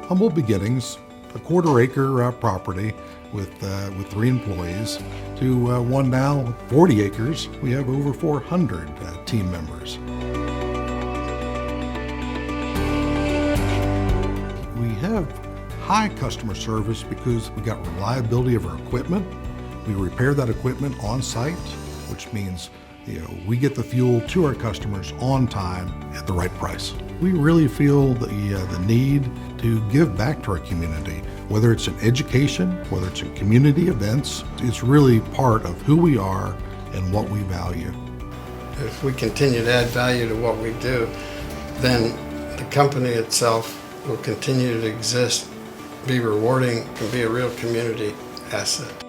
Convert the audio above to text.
humble beginnings, a quarter-acre property with 3 employees, to one now 40 acres. We have over 400 team members. We have high customer service because we got reliability of our equipment. We repair that equipment on site, which means we get the fuel to our customers on time at the right price. We really feel the need to give back to our community, whether it's in education, whether it's in community events. It's really part of who we are and what we value. If we continue to add value to what we do, then the company itself will continue to exist, be rewarding, and be a real community asset.